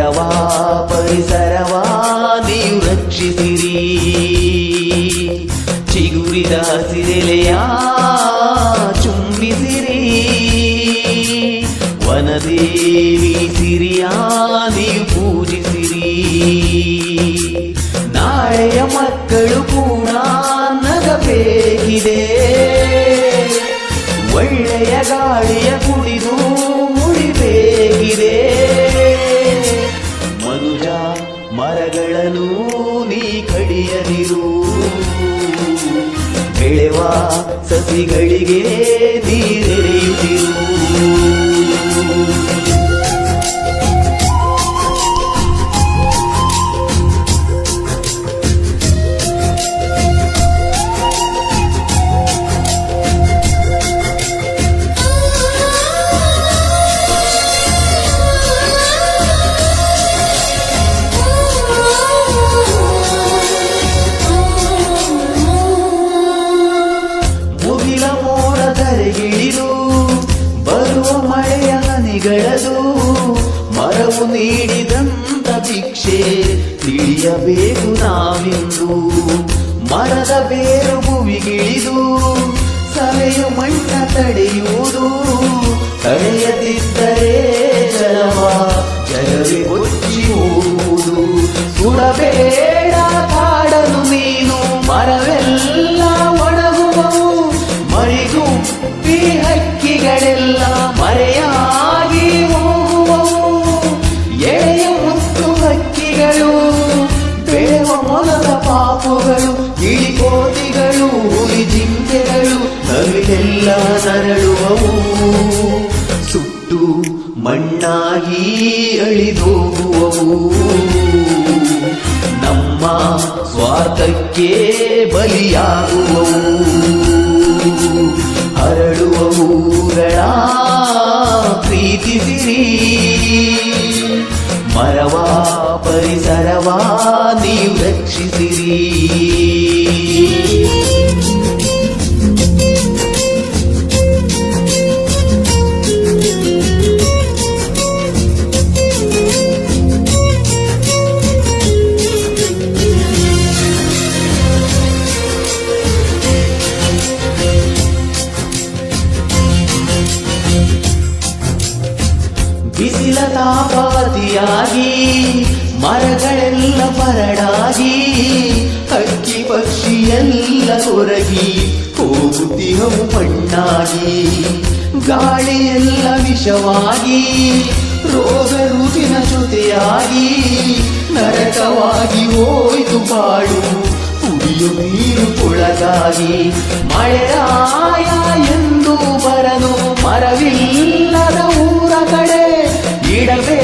ಮರವಾ ಪರಿಸರವಾ ನೀವು ರಕ್ಷಿಸಿರಿ, ಚಿಗುರಿದ ಹಸಿರೆಲೆಯ ಚುಂಬಿಸಿರಿ, ವನದೇವಿ ಸಿರಿಯ ನೀವು ಪೂಜಿಸಿರಿ. ನಾಳೆಯ ಮಕ್ಕಳು ಕೂಡ ನಗಬೇಕಿದೆ, ಒಳ್ಳೆಯ ಗಾಳಿಯ ಕುಡಿದು ಮುಡಿಬೇಕಿದೆ. ಮನುಜ ಮರಗಳನ್ನು ನೀ ಕಡಿಯದಿರು, ಬೆಳೆವ ಸಸಿಗಳಿಗೆ ನೀರೆರೆಯುತ್ತಿರು. ಗಿಳಿದು ಬರುವ ಮಳೆಯ ಹನಿಗಳದು ಮರವು ನೀಡಿದಂತ ಭಿಕ್ಷೆ ತಿಳಿಯಬೇಕು ನಾವಿಂದು. ಮರದ ಬೇರು ಭುವಿಗಿಳಿದು ಸವೆಯು ಮಣ್ಣ ತಡೆಯುವುದು, ತಡೆಯದಿದ್ದರೆ ಜಲವೇ ಕೊಚ್ಚಿ ಹೋಗುವುದು. ಸುಡಬೇಡ ಕಾಡಲು ನೀನು, ಮರವೆಲ್ಲ ಒಣಗುವವು, ಮರಿಗುಪ್ಪಿ ಹಕ್ಕಿಗಳೆಲ್ಲ ಮರೆಯಾಗಿ ಹೋಗುವವು. ಎಳೆಯ ಮುತ್ತು ಹಕ್ಕಿಗಳು, ಬೆಳೆವ ಮೊಲದ ಪಾಪುಗಳು, ಗಿಳಿಕೋತಿಗಳು, ಹುಲಿ ಜಿಂಕೆಗಳು ನವಿಲೆಲ್ಲ ನರಳುವವು. ಸುಟ್ಟು ಮಣ್ಣಾಗಿ ಅಳಿದೋಗುವವು, ನಮ್ಮ ಸ್ವಾರ್ಥಕ್ಕೆ ಬಲಿಯಾಗುವವು. ಹರಡುವವುಗಳ ಪ್ರೀತಿಸಿರಿ, ಮರವಾ ಪರಿಸರವಾ ನೀವು ರಕ್ಷಿಸಿರಿ. ಬಿಸಿಲ ತಾಪಾತಿಯಾಗಿ ಮರಗಳೆಲ್ಲ ಬರಡಾಗಿ, ಹಕ್ಕಿ ಪಕ್ಷಿ ಎಲ್ಲ ಕೊರಗಿ ಹೋಗುತ್ತಿಹವು ಮಣ್ಣಾಗಿ. ಗಾಳಿಯೆಲ್ಲ ವಿಷವಾಗಿ ರೋಗ ರುಜಿನ ಜೊತೆಯಾಗಿ, ನರಕವಾಗಿ ಹೋಯ್ತು ಬಾಳು ಕುಡಿಯು ನೀರು ಕೊಳಗಾಗಿ. ಮಳೆರಾಯ ಎಂದು ಬರನು ಮರವಿಲ್ಲದ ಊರ ಕಡೆ ಇಡಬೇಕು